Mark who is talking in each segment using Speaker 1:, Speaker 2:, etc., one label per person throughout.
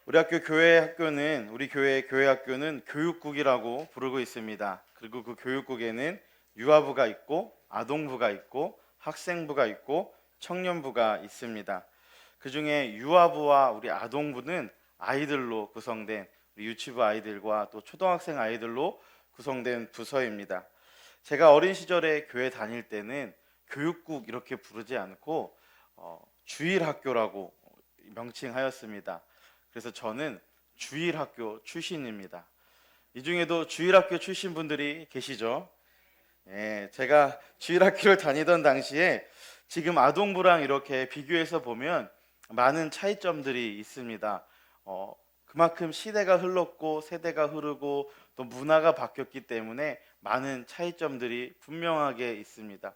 Speaker 1: 우리 학교 교회 학교는 우리 교회 학교는 교육국이라고 부르고 있습니다. 그리고 그 교육국에는 유아부가 있고 아동부가 있고 학생부가 있고 청년부가 있습니다. 그중에 유아부와 우리 아동부는 아이들로 구성된 우리 유치부 아이들과 또 초등학생 아이들로 구성된 부서입니다. 제가 어린 시절에 교회 다닐 때는 교육국 이렇게 부르지 않고 주일학교라고 명칭하였습니다. 그래서 저는 주일학교 출신입니다. 이 중에도 주일학교 출신 분들이 계시죠? 예, 제가 주일학교를 다니던 당시에 지금 아동부랑 이렇게 비교해서 보면 많은 차이점들이 있습니다. 그만큼 시대가 흘렀고 세대가 흐르고 또 문화가 바뀌었기 때문에 많은 차이점들이 분명하게 있습니다.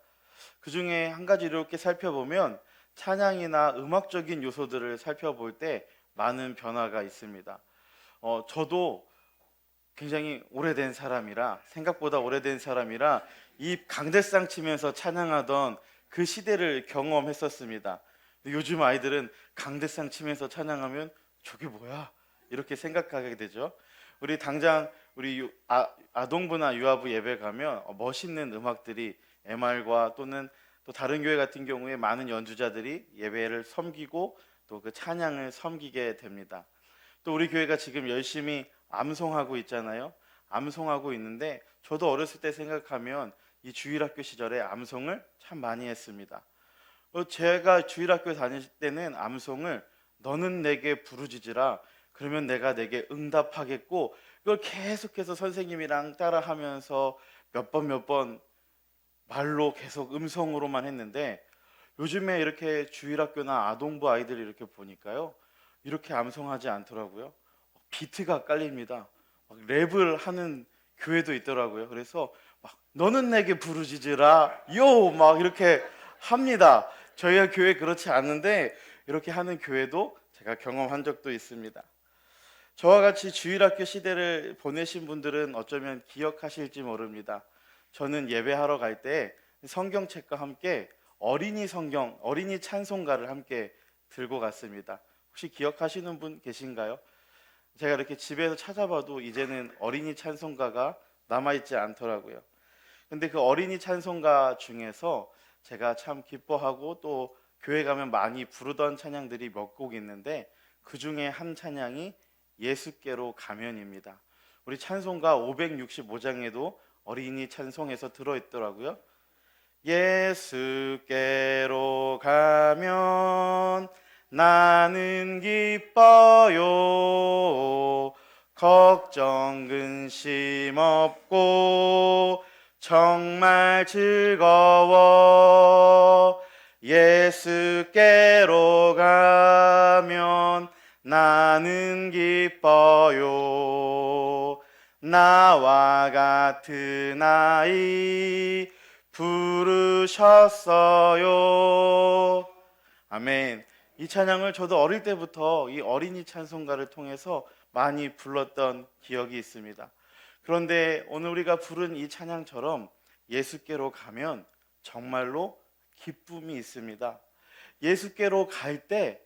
Speaker 1: 그 중에 한 가지 이렇게 살펴보면 찬양이나 음악적인 요소들을 살펴볼 때 많은 변화가 있습니다. 저도 굉장히 오래된 사람이라 생각보다 오래된 사람이라 이 강대상 치면서 찬양하던 그 시대를 경험했었습니다. 근데 요즘 아이들은 강대상 치면서 찬양하면 저게 뭐야? 이렇게 생각하게 되죠. 우리 당장 우리 아동부나 유아부 예배 가면 멋있는 음악들이 MR과 또는 또 다른 교회 같은 경우에 많은 연주자들이 예배를 섬기고 또 그 찬양을 섬기게 됩니다. 또 우리 교회가 지금 열심히 암송하고 있잖아요. 암송하고 있는데 저도 어렸을 때 생각하면 이 주일학교 시절에 암송을 참 많이 했습니다. 제가 주일학교 다닐 때는 암송을 너는 내게 부르짖으라 그러면 내가 내게 응답하겠고 이걸 계속해서 선생님이랑 따라하면서 몇 번 말로 계속 음성으로만 했는데 요즘에 이렇게 주일학교나 아동부 아이들이 이렇게 보니까요 이렇게 암송하지 않더라고요. 비트가 깔립니다. 막 랩을 하는 교회도 있더라고요. 그래서 막 너는 내게 부르짖으라 요 막 이렇게 합니다. 저희가 교회 그렇지 않은데 이렇게 하는 교회도 제가 경험한 적도 있습니다. 저와 같이 주일학교 시대를 보내신 분들은 어쩌면 기억하실지 모릅니다. 저는 예배하러 갈 때 성경책과 함께 어린이 성경, 어린이 찬송가를 함께 들고 갔습니다. 혹시 기억하시는 분 계신가요? 제가 이렇게 집에서 찾아봐도 이제는 어린이 찬송가가 남아있지 않더라고요. 근데 그 어린이 찬송가 중에서 제가 참 기뻐하고 또 교회 가면 많이 부르던 찬양들이 몇 곡 있는데 그 중에 한 찬양이 예수께로 가면입니다. 우리 찬송가 565장에도 어린이 찬송에서 들어있더라고요. 예수께로 가면 나는 기뻐요. 걱정 근심 없고 정말 즐거워. 예수께로 가면 나는 기뻐요. 나와 같은 아이 부르셨어요. 아멘. 이 찬양을 저도 어릴 때부터 이 어린이 찬송가를 통해서 많이 불렀던 기억이 있습니다. 그런데 오늘 우리가 부른 이 찬양처럼 예수께로 가면 정말로 기쁨이 있습니다. 예수께로 갈 때,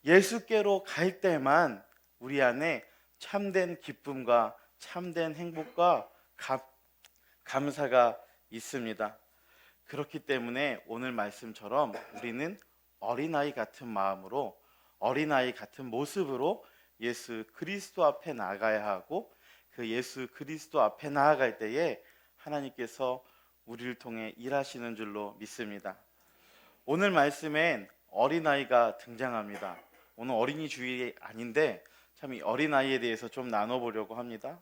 Speaker 1: 예수께로 갈 때만 우리 안에 참된 기쁨과 참된 행복과 감사가 있습니다. 그렇기 때문에 오늘 말씀처럼 우리는 어린아이 같은 마음으로 어린아이 같은 모습으로 예수 그리스도 앞에 나가야 하고 그 예수 그리스도 앞에 나아갈 때에 하나님께서 우리를 통해 일하시는 줄로 믿습니다. 오늘 말씀엔 어린아이가 등장합니다. 오늘 어린이 주일이 아닌데 참 이 어린아이에 대해서 좀 나눠보려고 합니다.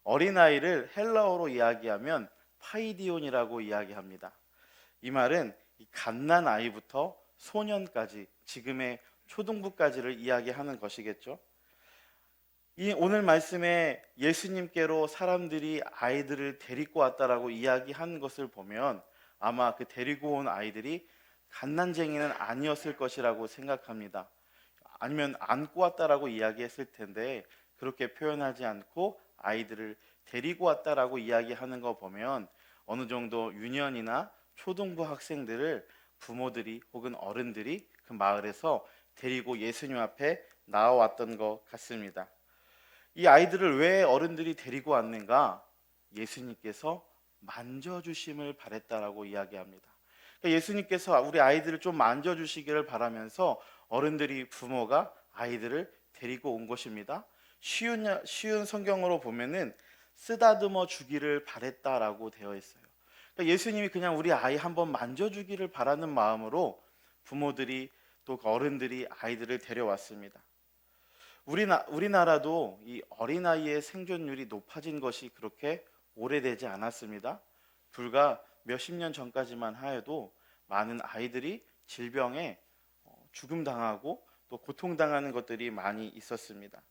Speaker 1: 어린아이를 헬라어로 이야기하면 파이디온이라고 이야기합니다. 이 말은 이 갓난 아이부터 소년까지 지금의 초등부까지를 이야기하는 것이겠죠. 이 오늘 말씀에 예수님께로 사람들이 아이들을 데리고 왔다라고 이야기한 것을 보면 아마 그 데리고 온 아이들이 갓난쟁이는 아니었을 것이라고 생각합니다. 아니면 안고 왔다라고 이야기했을 텐데 그렇게 표현하지 않고 아이들을 데리고 왔다라고 이야기하는 거 보면 어느 정도 유년이나 초등부 학생들을 부모들이 혹은 어른들이 그 마을에서 데리고 예수님 앞에 나와왔던 것 같습니다. 이 아이들을 왜 어른들이 데리고 왔는가? 예수님께서 만져주심을 바랬다라고 이야기합니다. 그러니까 예수님께서 우리 아이들을 좀 만져주시기를 바라면서 어른들이, 부모가 아이들을 데리고 온 것입니다. 쉬운 성경으로 보면은 쓰다듬어 주기를 바랬다라고 되어 있어요. 그러니까 예수님이 그냥 우리 아이 한번 만져주기를 바라는 마음으로 부모들이 또 어른들이 아이들을 데려왔습니다. 우리나라도 이 어린아이의 생존율이 높아진 것이 그렇게 오래되지 않았습니다. 불과 몇십 년 전까지만 하여도 많은 아이들이 질병에 죽음당하고 또 고통당하는 것들이 많이 있었습니다.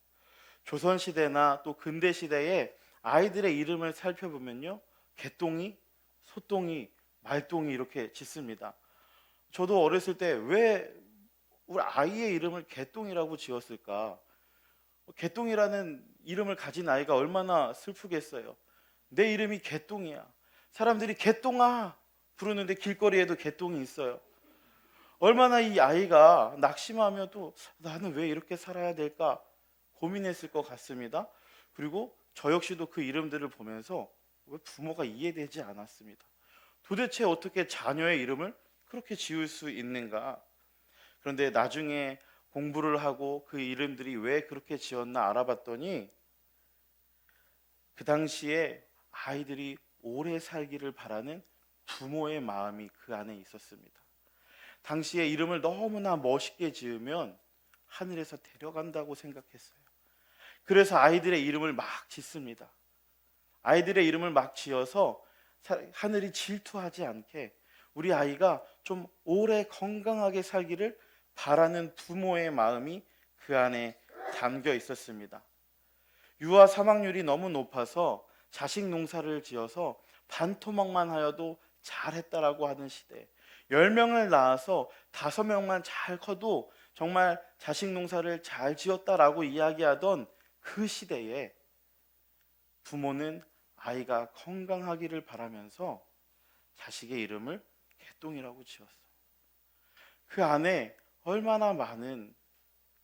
Speaker 1: 조선시대나 또 근대시대에 아이들의 이름을 살펴보면요, 개똥이, 소똥이, 말똥이 이렇게 짓습니다. 저도 어렸을 때 왜 우리 아이의 이름을 개똥이라고 지었을까? 개똥이라는 이름을 가진 아이가 얼마나 슬프겠어요. 내 이름이 개똥이야. 사람들이 개똥아 부르는데 길거리에도 개똥이 있어요. 얼마나 이 아이가 낙심하며 또 나는 왜 이렇게 살아야 될까 고민했을 것 같습니다. 그리고 저 역시도 그 이름들을 보면서 왜 부모가 이해되지 않았습니다. 도대체 어떻게 자녀의 이름을 그렇게 지을 수 있는가? 그런데 나중에 공부를 하고 그 이름들이 왜 그렇게 지었나 알아봤더니 그 당시에 아이들이 오래 살기를 바라는 부모의 마음이 그 안에 있었습니다. 당시에 이름을 너무나 멋있게 지으면 하늘에서 데려간다고 생각했어요. 그래서 아이들의 이름을 막 짓습니다. 아이들의 이름을 막 지어서 하늘이 질투하지 않게 우리 아이가 좀 오래 건강하게 살기를 바라는 부모의 마음이 그 안에 담겨 있었습니다. 유아 사망률이 너무 높아서 자식 농사를 지어서 반토막만 하여도 잘했다라고 하는 시대, 10명을 낳아서 5명만 잘 커도 정말 자식 농사를 잘 지었다라고 이야기하던 그 시대에 부모는 아이가 건강하기를 바라면서 자식의 이름을 개똥이라고 지었어요. 그 안에 얼마나 많은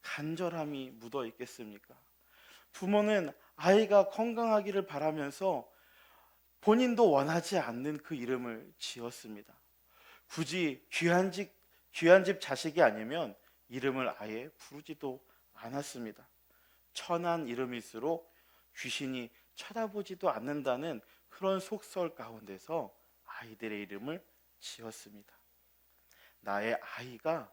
Speaker 1: 간절함이 묻어 있겠습니까? 부모는 아이가 건강하기를 바라면서 본인도 원하지 않는 그 이름을 지었습니다. 굳이 귀한 집 자식이 아니면 이름을 아예 부르지도 않았습니다. 천한 이름일수록 귀신이 쳐다보지도 않는다는 그런 속설 가운데서 아이들의 이름을 지었습니다. 나의 아이가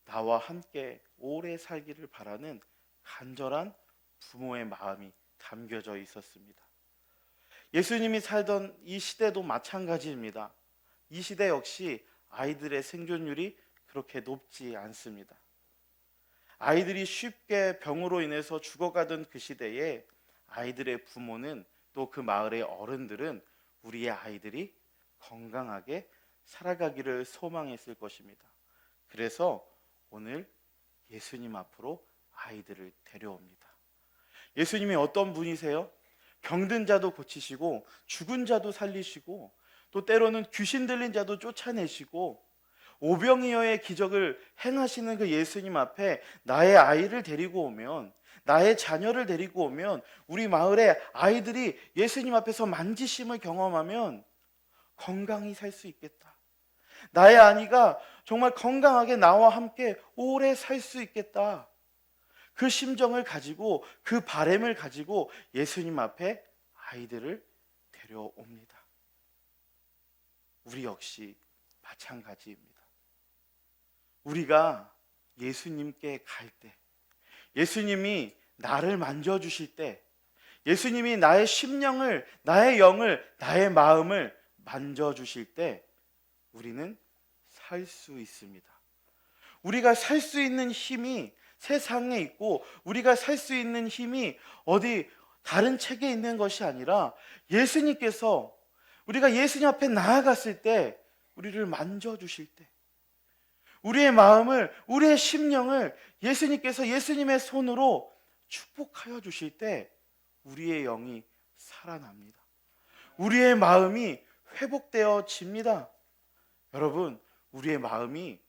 Speaker 1: 나와 함께 오래 살기를 바라는 간절한 부모의 마음이 담겨져 있었습니다. 예수님이 살던 이 시대도 마찬가지입니다. 이 시대 역시 아이들의 생존율이 그렇게 높지 않습니다. 아이들이 쉽게 병으로 인해서 죽어가던 그 시대에 아이들의 부모는 또 그 마을의 어른들은 우리의 아이들이 건강하게 살아가기를 소망했을 것입니다. 그래서 오늘 예수님 앞으로 아이들을 데려옵니다. 예수님이 어떤 분이세요? 병든 자도 고치시고 죽은 자도 살리시고 또 때로는 귀신 들린 자도 쫓아내시고 오병이어의 기적을 행하시는 그 예수님 앞에 나의 아이를 데리고 오면, 나의 자녀를 데리고 오면, 우리 마을의 아이들이 예수님 앞에서 만지심을 경험하면 건강히 살 수 있겠다. 나의 아이가 정말 건강하게 나와 함께 오래 살 수 있겠다. 그 심정을 가지고, 그 바람을 가지고 예수님 앞에 아이들을 데려옵니다. 우리 역시 마찬가지입니다. 우리가 예수님께 갈 때, 예수님이 나를 만져주실 때, 예수님이 나의 심령을, 나의 영을, 나의 마음을 만져주실 때 우리는 살 수 있습니다. 우리가 살 수 있는 힘이 세상에 있고, 우리가 살 수 있는 힘이 어디 다른 책에 있는 것이 아니라 예수님께서, 우리가 예수님 앞에 나아갔을 때 우리를 만져주실 때, 우리의 마음을, 우리의 심령을 예수님께서 예수님의 손으로 축복하여 주실 때 우리의 영이 살아납니다. 우리의 마음이 회복되어집니다. 여러분, 우리의 마음이,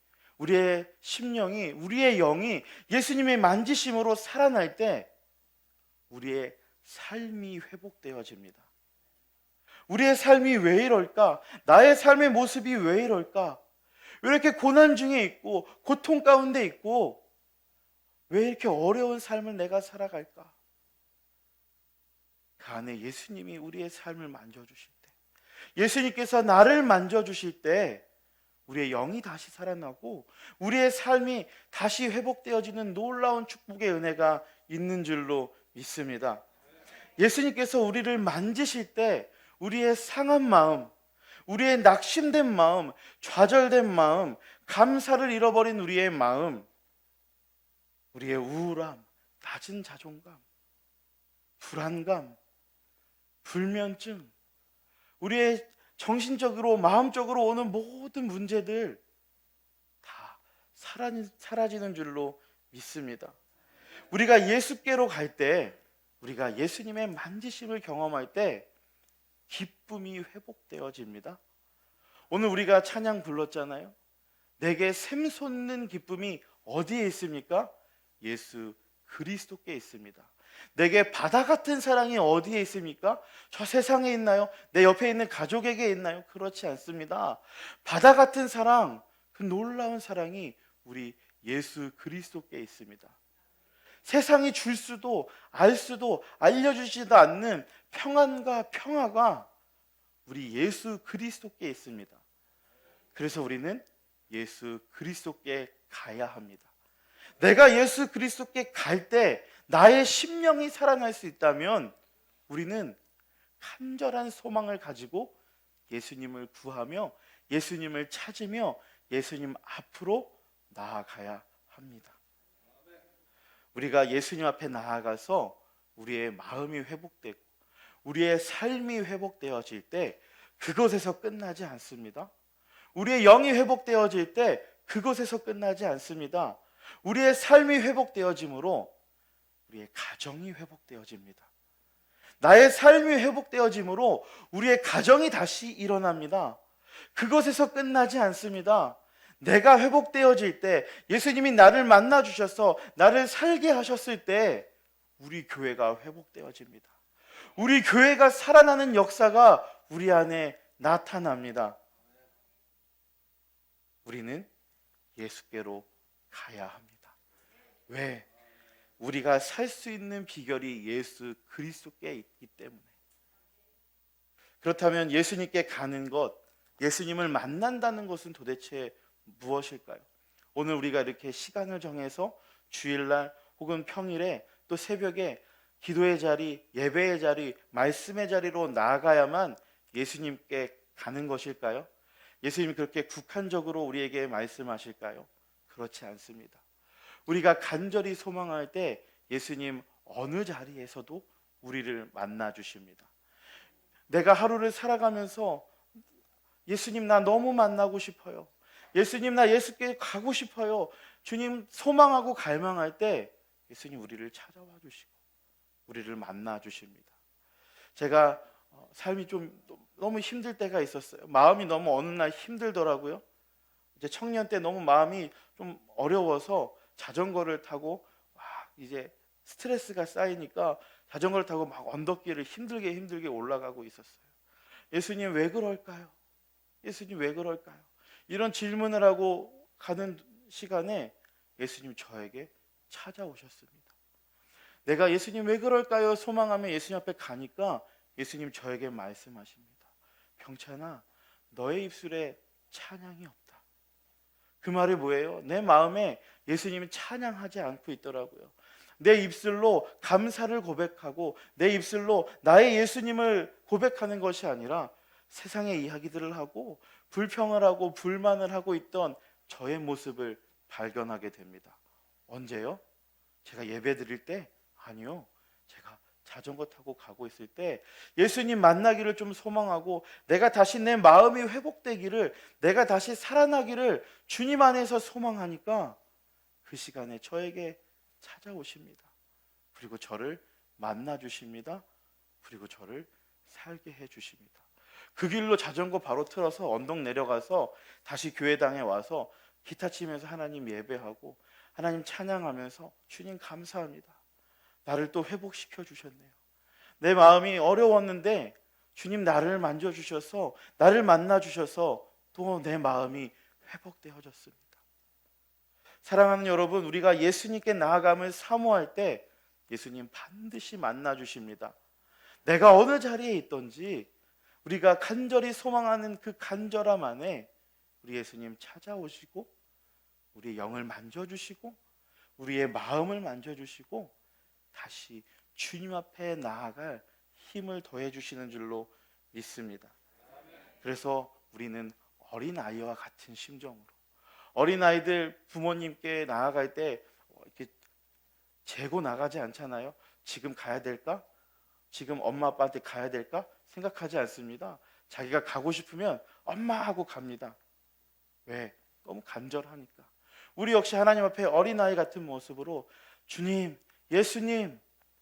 Speaker 1: 우리의 심령이, 우리의 영이 예수님의 만지심으로 살아날 때 우리의 삶이 회복되어집니다. 우리의 삶이 왜 이럴까? 나의 삶의 모습이 왜 이럴까? 왜 이렇게 고난 중에 있고 고통 가운데 있고 왜 이렇게 어려운 삶을 내가 살아갈까? 그 안에 예수님이 우리의 삶을 만져주실 때, 예수님께서 나를 만져주실 때 우리의 영이 다시 살아나고 우리의 삶이 다시 회복되어지는 놀라운 축복의 은혜가 있는 줄로 믿습니다. 예수님께서 우리를 만지실 때 우리의 상한 마음, 우리의 낙심된 마음, 좌절된 마음, 감사를 잃어버린 우리의 마음, 우리의 우울함, 낮은 자존감, 불안감, 불면증, 우리의 정신적으로 마음적으로 오는 모든 문제들 다 사라지는 줄로 믿습니다. 우리가 예수께로 갈 때, 우리가 예수님의 만지심을 경험할 때 기쁨이 회복되어집니다. 오늘 우리가 찬양 불렀잖아요. 내게 샘솟는 기쁨이 어디에 있습니까? 예수 그리스도께 있습니다. 내게 바다 같은 사랑이 어디에 있습니까? 저 세상에 있나요? 내 옆에 있는 가족에게 있나요? 그렇지 않습니다. 바다 같은 사랑, 그 놀라운 사랑이 우리 예수 그리스도께 있습니다. 세상이 줄 수도 알 수도 알려주지도 않는 평안과 평화가 우리 예수 그리스도께 있습니다. 그래서 우리는 예수 그리스도께 가야 합니다. 내가 예수 그리스도께 갈 때 나의 심령이 살아날 수 있다면 우리는 간절한 소망을 가지고 예수님을 구하며 예수님을 찾으며 예수님 앞으로 나아가야 합니다. 우리가 예수님 앞에 나아가서 우리의 마음이 회복되고 우리의 삶이 회복되어질 때 그것에서 끝나지 않습니다. 우리의 영이 회복되어질 때 그것에서 끝나지 않습니다. 우리의 삶이 회복되어짐으로 우리의 가정이 회복되어집니다. 나의 삶이 회복되어짐으로 우리의 가정이 다시 일어납니다. 그것에서 끝나지 않습니다. 내가 회복되어질 때, 예수님이 나를 만나 주셔서 나를 살게 하셨을 때 우리 교회가 회복되어집니다. 우리 교회가 살아나는 역사가 우리 안에 나타납니다. 우리는 예수께로 가야 합니다. 왜? 우리가 살 수 있는 비결이 예수 그리스도께 있기 때문에. 그렇다면 예수님께 가는 것, 예수님을 만난다는 것은 도대체 무엇일까요? 오늘 우리가 이렇게 시간을 정해서 주일날 혹은 평일에 또 새벽에 기도의 자리, 예배의 자리, 말씀의 자리로 나아가야만 예수님께 가는 것일까요? 예수님이 그렇게 국한적으로 우리에게 말씀하실까요? 그렇지 않습니다. 우리가 간절히 소망할 때 예수님 어느 자리에서도 우리를 만나 주십니다. 내가 하루를 살아가면서 예수님 나 너무 만나고 싶어요. 예수님 나 예수께 가고 싶어요. 주님 소망하고 갈망할 때 예수님 우리를 찾아와 주시고 우리를 만나 주십니다. 제가 삶이 좀 너무 힘들 때가 있었어요. 마음이 너무 어느 날 힘들더라고요. 이제 청년 때 너무 마음이 좀 어려워서 자전거를 타고 막 이제 스트레스가 쌓이니까 자전거를 타고 막 언덕길을 힘들게 올라가고 있었어요. 예수님 왜 그럴까요? 예수님 왜 그럴까요? 이런 질문을 하고 가는 시간에 예수님 저에게 찾아오셨습니다. 내가 예수님 왜 그럴까요? 소망하며 예수님 앞에 가니까 예수님 저에게 말씀하십니다. 병찬아, 너의 입술에 찬양이 없다. 그 말이 뭐예요? 내 마음에 예수님이 찬양하지 않고 있더라고요. 내 입술로 감사를 고백하고 내 입술로 나의 예수님을 고백하는 것이 아니라 세상의 이야기들을 하고 불평을 하고 불만을 하고 있던 저의 모습을 발견하게 됩니다. 언제요? 제가 예배 드릴 때? 아니요. 제가 자전거 타고 가고 있을 때 예수님 만나기를 좀 소망하고 내가 다시 내 마음이 회복되기를, 내가 다시 살아나기를 주님 안에서 소망하니까 그 시간에 저에게 찾아오십니다. 그리고 저를 만나 주십니다. 그리고 저를 살게 해 주십니다. 그 길로 자전거 바로 틀어서 언덕 내려가서 다시 교회당에 와서 기타 치면서 하나님 예배하고 하나님 찬양하면서 주님 감사합니다. 나를 또 회복시켜 주셨네요. 내 마음이 어려웠는데 주님 나를 만져주셔서 나를 만나주셔서 또 내 마음이 회복되어졌습니다. 사랑하는 여러분, 우리가 예수님께 나아감을 사모할 때 예수님 반드시 만나주십니다. 내가 어느 자리에 있든지 우리가 간절히 소망하는 그 간절함 안에 우리 예수님 찾아오시고 우리의 영을 만져주시고 우리의 마음을 만져주시고 다시 주님 앞에 나아갈 힘을 더해주시는 줄로 믿습니다. 그래서 우리는 어린아이와 같은 심정으로, 어린아이들 부모님께 나아갈 때 이렇게 재고 나가지 않잖아요. 지금 가야 될까? 지금 엄마 아빠한테 가야 될까? 생각하지 않습니다. 자기가 가고 싶으면 엄마 하고 갑니다. 왜? 너무 간절하니까. 우리 역시 하나님 앞에 어린아이 같은 모습으로 주님, 예수님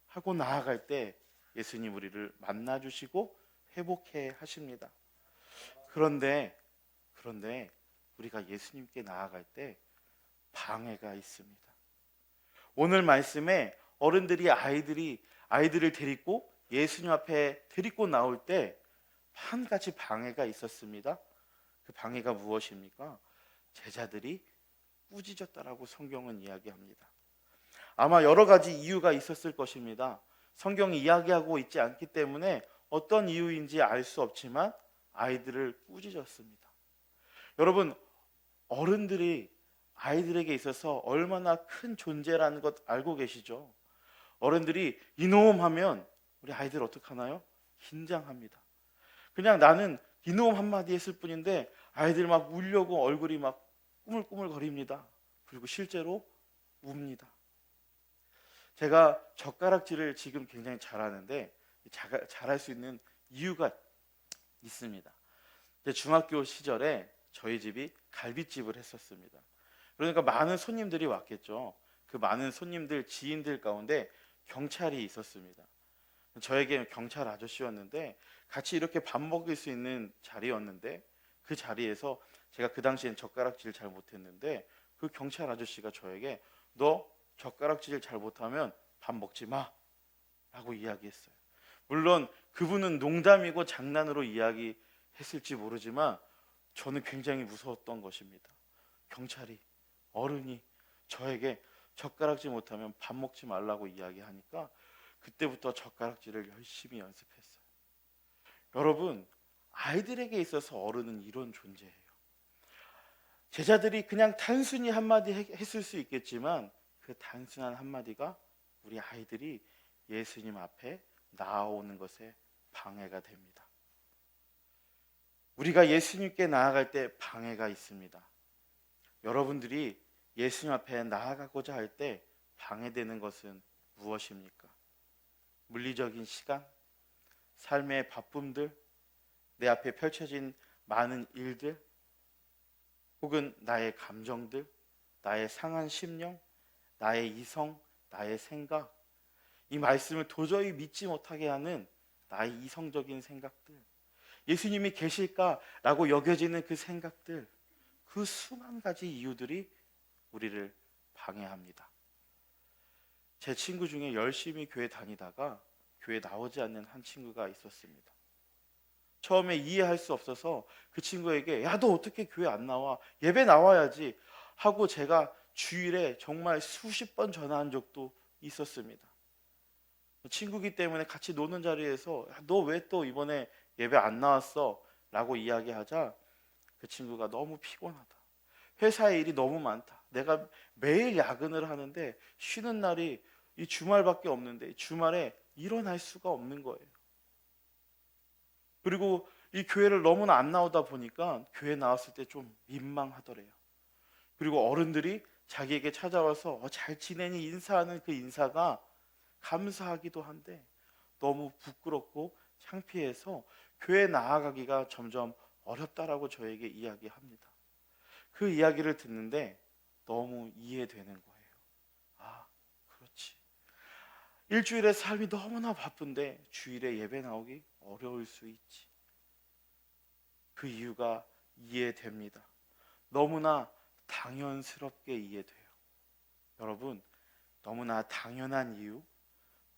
Speaker 1: 하고 나아갈 때 예수님 우리를 만나주시고 회복해 하십니다. 그런데 우리가 예수님께 나아갈 때 방해가 있습니다. 오늘 말씀에 어른들이 아이들을 데리고 예수님 앞에 데리고 나올 때 한 가지 방해가 있었습니다. 그 방해가 무엇입니까? 제자들이 꾸짖었다라고 성경은 이야기합니다. 아마 여러 가지 이유가 있었을 것입니다. 성경이 이야기하고 있지 않기 때문에 어떤 이유인지 알 수 없지만 아이들을 꾸짖었습니다. 여러분, 어른들이 아이들에게 있어서 얼마나 큰 존재라는 것 알고 계시죠? 어른들이 이놈 하면 우리 아이들 어떡하나요? 긴장합니다. 그냥 나는 이놈 한마디 했을 뿐인데 아이들 막 울려고 얼굴이 막 꾸물꾸물거립니다. 그리고 실제로 웁니다. 제가 젓가락질을 지금 굉장히 잘하는데 잘할 수 있는 이유가 있습니다. 중학교 시절에 저희 집이 갈비집을 했었습니다. 그러니까 많은 손님들이 왔겠죠. 그 많은 손님들, 지인들 가운데 경찰이 있었습니다. 저에게 경찰 아저씨였는데 같이 이렇게 밥 먹을 수 있는 자리였는데 그 자리에서 제가 그 당시엔 젓가락질을 잘 못했는데 그 경찰 아저씨가 저에게 너 젓가락질 잘 못하면 밥 먹지 마 라고 이야기했어요. 물론 그분은 농담이고 장난으로 이야기했을지 모르지만 저는 굉장히 무서웠던 것입니다. 경찰이, 어른이 저에게 젓가락질 못하면 밥 먹지 말라고 이야기하니까 그때부터 젓가락질을 열심히 연습했어요. 여러분, 아이들에게 있어서 어른은 이런 존재예요. 제자들이 그냥 단순히 한마디 했을 수 있겠지만 그 단순한 한마디가 우리 아이들이 예수님 앞에 나아오는 것에 방해가 됩니다. 우리가 예수님께 나아갈 때 방해가 있습니다. 여러분들이 예수님 앞에 나아가고자 할 때 방해되는 것은 무엇입니까? 물리적인 시간, 삶의 바쁨들, 내 앞에 펼쳐진 많은 일들, 혹은 나의 감정들, 나의 상한 심령, 나의 이성, 나의 생각, 이 말씀을 도저히 믿지 못하게 하는 나의 이성적인 생각들, 예수님이 계실까라고 여겨지는 그 생각들, 그 수만 가지 이유들이 우리를 방해합니다. 제 친구 중에 열심히 교회 다니다가 교회 나오지 않는 한 친구가 있었습니다. 처음에 이해할 수 없어서 그 친구에게 야, 너 어떻게 교회 안 나와? 예배 나와야지 하고 제가 주일에 정말 수십 번 전화한 적도 있었습니다. 친구기 때문에 같이 노는 자리에서 너 왜 또 이번에 예배 안 나왔어? 라고 이야기하자 그 친구가 너무 피곤하다. 회사에 일이 너무 많다. 내가 매일 야근을 하는데 쉬는 날이 이 주말밖에 없는데 주말에 일어날 수가 없는 거예요. 그리고 이 교회를 너무나 안 나오다 보니까 교회 나왔을 때 좀 민망하더래요. 그리고 어른들이 자기에게 찾아와서 잘 지내니 인사하는 그 인사가 감사하기도 한데 너무 부끄럽고 창피해서 교회 나아가기가 점점 어렵다라고 저에게 이야기합니다. 그 이야기를 듣는데 너무 이해되는 거예요. 아, 그렇지. 일주일에 삶이 너무나 바쁜데 주일에 예배 나오기 어려울 수 있지. 그 이유가 이해됩니다. 너무나 당연스럽게 이해돼요. 여러분, 너무나 당연한 이유,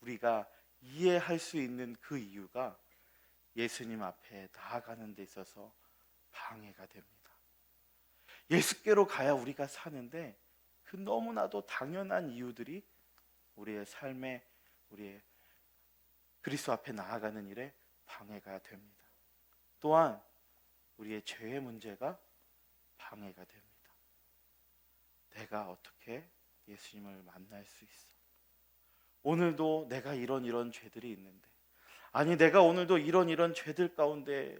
Speaker 1: 우리가 이해할 수 있는 그 이유가 예수님 앞에 나아가는 데 있어서 방해가 됩니다. 예수께로 가야 우리가 사는데 그 너무나도 당연한 이유들이 우리의 삶에, 우리의 그리스도 앞에 나아가는 일에 방해가 됩니다. 또한 우리의 죄의 문제가 방해가 됩니다. 내가 어떻게 예수님을 만날 수 있어? 오늘도 내가 이런 죄들이 있는데, 아니 내가 오늘도 이런 죄들 가운데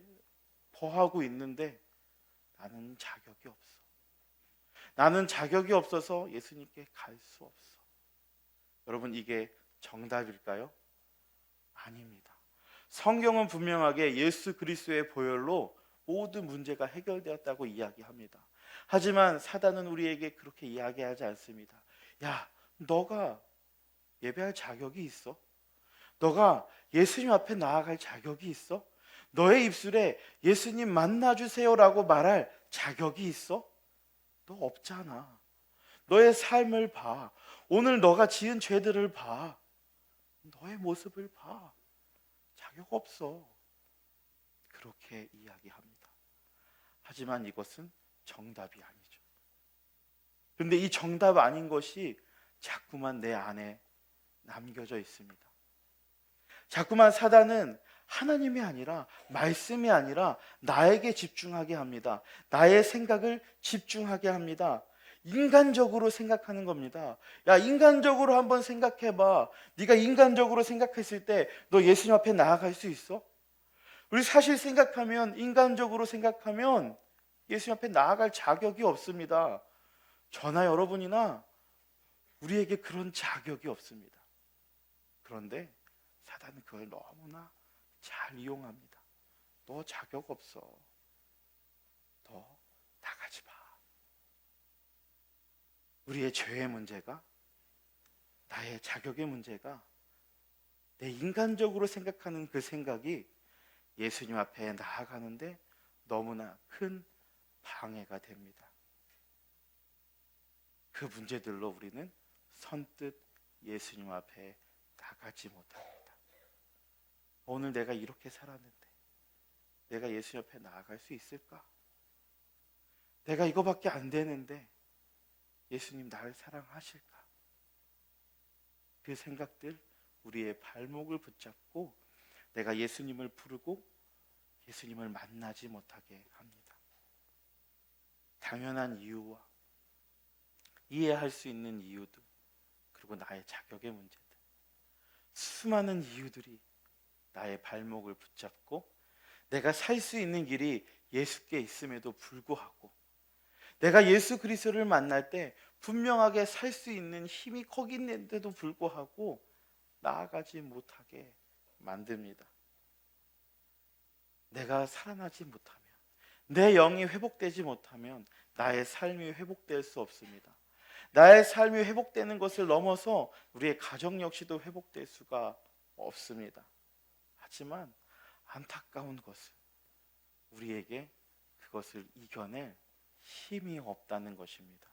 Speaker 1: 거하고 있는데 나는 자격이 없어. 나는 자격이 없어서 예수님께 갈 수 없어. 여러분, 이게 정답일까요? 아닙니다. 성경은 분명하게 예수 그리스도의 보혈로 모든 문제가 해결되었다고 이야기합니다. 하지만 사단은 우리에게 그렇게 이야기하지 않습니다. 야, 너가 예배할 자격이 있어? 너가 예수님 앞에 나아갈 자격이 있어? 너의 입술에 예수님 만나주세요라고 말할 자격이 있어? 너 없잖아. 너의 삶을 봐. 오늘 너가 지은 죄들을 봐. 너의 모습을 봐. 자격 없어. 그렇게 이야기합니다. 하지만 이것은 정답이 아니죠. 그런데 이 정답 아닌 것이 자꾸만 내 안에 남겨져 있습니다. 자꾸만 사단은 하나님이 아니라, 말씀이 아니라 나에게 집중하게 합니다. 나의 생각을 집중하게 합니다. 인간적으로 생각하는 겁니다. 야, 인간적으로 한번 생각해봐. 네가 인간적으로 생각했을 때 너 예수님 앞에 나아갈 수 있어? 우리 사실 생각하면, 인간적으로 생각하면 예수님 앞에 나아갈 자격이 없습니다. 저나 여러분이나 우리에게 그런 자격이 없습니다. 그런데 사단은 그걸 너무나 잘 이용합니다. 너 자격 없어. 너 나가지 마. 우리의 죄의 문제가, 나의 자격의 문제가, 내 인간적으로 생각하는 그 생각이 예수님 앞에 나아가는데 너무나 큰 방해가 됩니다. 그 문제들로 우리는 선뜻 예수님 앞에 나가지 못합니다. 오늘 내가 이렇게 살았는데 내가 예수 옆에 나아갈 수 있을까? 내가 이거밖에 안 되는데 예수님 나를 사랑하실까? 그 생각들, 우리의 발목을 붙잡고 내가 예수님을 부르고 예수님을 만나지 못하게 합니다. 당연한 이유와 이해할 수 있는 이유들, 그리고 나의 자격의 문제들, 수많은 이유들이 나의 발목을 붙잡고 내가 살 수 있는 길이 예수께 있음에도 불구하고, 내가 예수 그리스도를 만날 때 분명하게 살 수 있는 힘이 거기 있는데도 불구하고 나아가지 못하게 만듭니다. 내가 살아나지 못하면, 내 영이 회복되지 못하면 나의 삶이 회복될 수 없습니다. 나의 삶이 회복되는 것을 넘어서 우리의 가정 역시도 회복될 수가 없습니다. 하지만 안타까운 것은 우리에게 그것을 이겨낼 힘이 없다는 것입니다.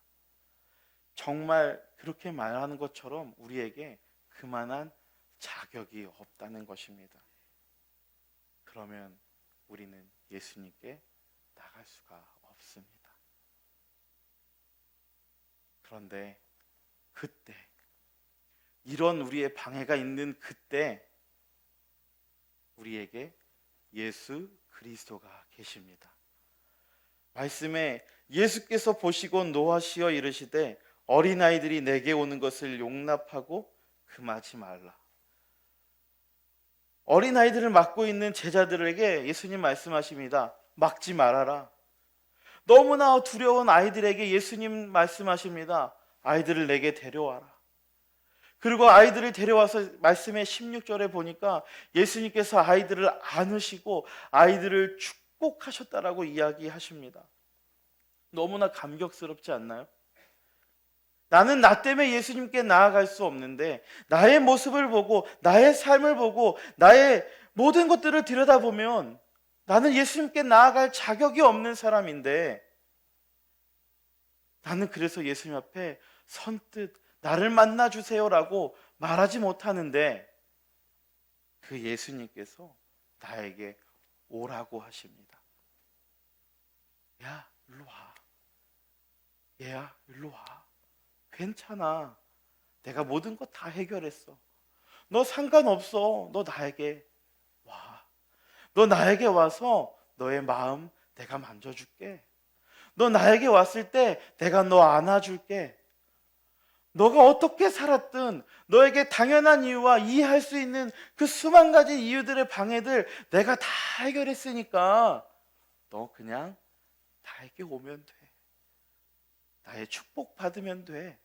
Speaker 1: 정말 그렇게 말하는 것처럼 우리에게 그만한 자격이 없다는 것입니다. 그러면 우리는 예수님께 나갈 수가 없습니다. 그런데 그때, 이런 우리의 방해가 있는 그때 우리에게 예수 그리스도가 계십니다. 말씀에 예수께서 보시고 노하시어 이르시되 어린아이들이 내게 오는 것을 용납하고 금하지 말라. 어린아이들을 맡고 있는 제자들에게 예수님 말씀하십니다. 막지 말아라. 너무나 두려운 아이들에게 예수님 말씀하십니다. 아이들을 내게 데려와라. 그리고 아이들을 데려와서 말씀의 16절에 보니까 예수님께서 아이들을 안으시고 아이들을 축복하셨다라고 이야기하십니다. 너무나 감격스럽지 않나요? 나는 나 때문에 예수님께 나아갈 수 없는데, 나의 모습을 보고 나의 삶을 보고 나의 모든 것들을 들여다보면 나는 예수님께 나아갈 자격이 없는 사람인데, 나는 그래서 예수님 앞에 선뜻 나를 만나 주세요라고 말하지 못하는데 그 예수님께서 나에게 오라고 하십니다. 야, 일로 와. 얘야, 일로 와. 괜찮아. 내가 모든 거 다 해결했어. 너 상관없어. 너 나에게 와. 너 나에게 와서 너의 마음 내가 만져줄게. 너 나에게 왔을 때 내가 너 안아줄게. 너가 어떻게 살았든 너에게 당연한 이유와 이해할 수 있는 그 수만 가지 이유들의 방해들 내가 다 해결했으니까 너 그냥 나에게 오면 돼. 나의 축복 받으면 돼.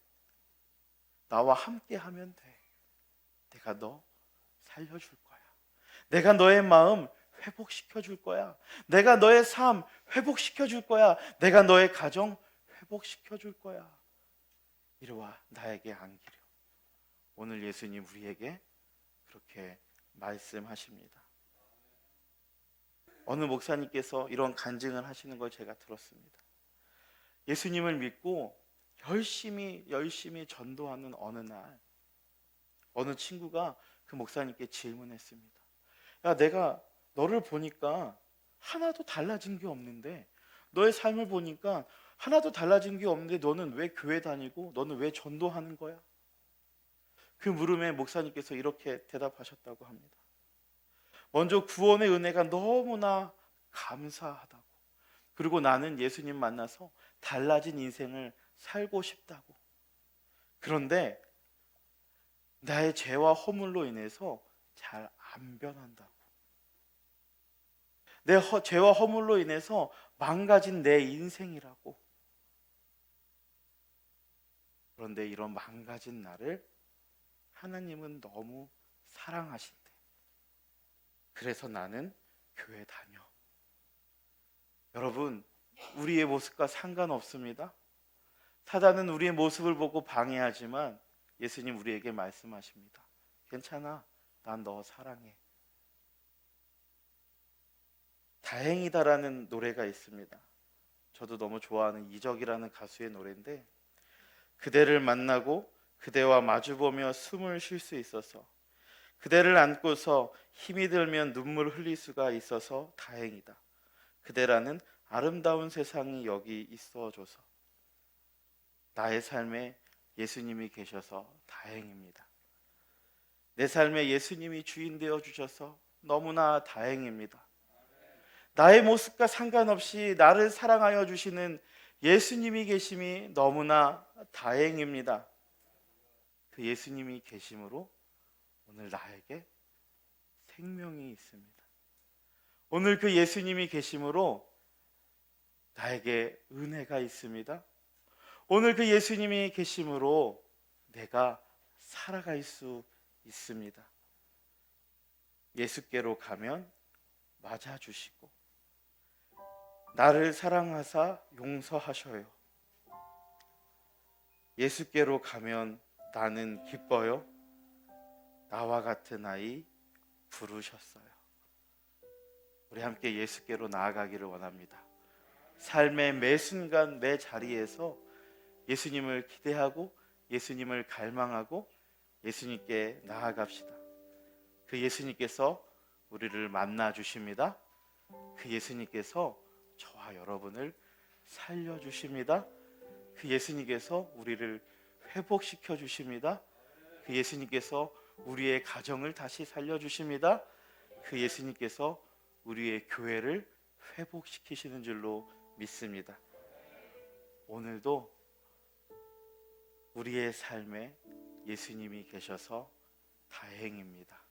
Speaker 1: 나와 함께 하면 돼. 내가 너 살려줄 거야. 내가 너의 마음 회복시켜 줄 거야. 내가 너의 삶 회복시켜 줄 거야. 내가 너의 가정 회복시켜 줄 거야. 이리 와, 나에게 안기려. 오늘 예수님 우리에게 그렇게 말씀하십니다. 어느 목사님께서 이런 간증을 하시는 걸 제가 들었습니다. 예수님을 믿고 열심히 전도하는 어느 날 어느 친구가 그 목사님께 질문했습니다. 야, 내가 너를 보니까 하나도 달라진 게 없는데, 너의 삶을 보니까 하나도 달라진 게 없는데 너는 왜 교회 다니고 너는 왜 전도하는 거야? 그 물음에 목사님께서 이렇게 대답하셨다고 합니다. 먼저 구원의 은혜가 너무나 감사하다고. 그리고 나는 예수님 만나서 달라진 인생을 살고 싶다고. 그런데 나의 죄와 허물로 인해서 잘 안 변한다고. 내 죄와 허물로 인해서 망가진 내 인생이라고. 그런데 이런 망가진 나를 하나님은 너무 사랑하신대. 그래서 나는 교회 다녀. 여러분, 우리의 모습과 상관없습니다. 사단은 우리의 모습을 보고 방해하지만 예수님 우리에게 말씀하십니다. 괜찮아. 난 너 사랑해. 다행이다라는 노래가 있습니다. 저도 너무 좋아하는 이적이라는 가수의 노래인데, 그대를 만나고 그대와 마주보며 숨을 쉴 수 있어서, 그대를 안고서 힘이 들면 눈물 흘릴 수가 있어서 다행이다. 그대라는 아름다운 세상이 여기 있어줘서, 나의 삶에 예수님이 계셔서 다행입니다. 내 삶에 예수님이 주인 되어 주셔서 너무나 다행입니다. 나의 모습과 상관없이 나를 사랑하여 주시는 예수님이 계심이 너무나 다행입니다. 그 예수님이 계심으로 오늘 나에게 생명이 있습니다. 오늘 그 예수님이 계심으로 나에게 은혜가 있습니다. 오늘 그 예수님이 계심으로 내가 살아갈 수 있습니다. 예수께로 가면 맞아주시고 나를 사랑하사 용서하셔요. 예수께로 가면 나는 기뻐요. 나와 같은 아이 부르셨어요. 우리 함께 예수께로 나아가기를 원합니다. 삶의 매 순간 매 자리에서 예수님을 기대하고 예수님을 갈망하고 예수님께 나아갑시다. 그 예수님께서 우리를 만나 주십니다. 그 예수님께서 저와 여러분을 살려주십니다. 그 예수님께서 우리를 회복시켜 주십니다. 그 예수님께서 우리의 가정을 다시 살려주십니다. 그 예수님께서 우리의 교회를 회복시키시는 줄로 믿습니다. 오늘도 우리의 삶에 예수님이 계셔서 다행입니다.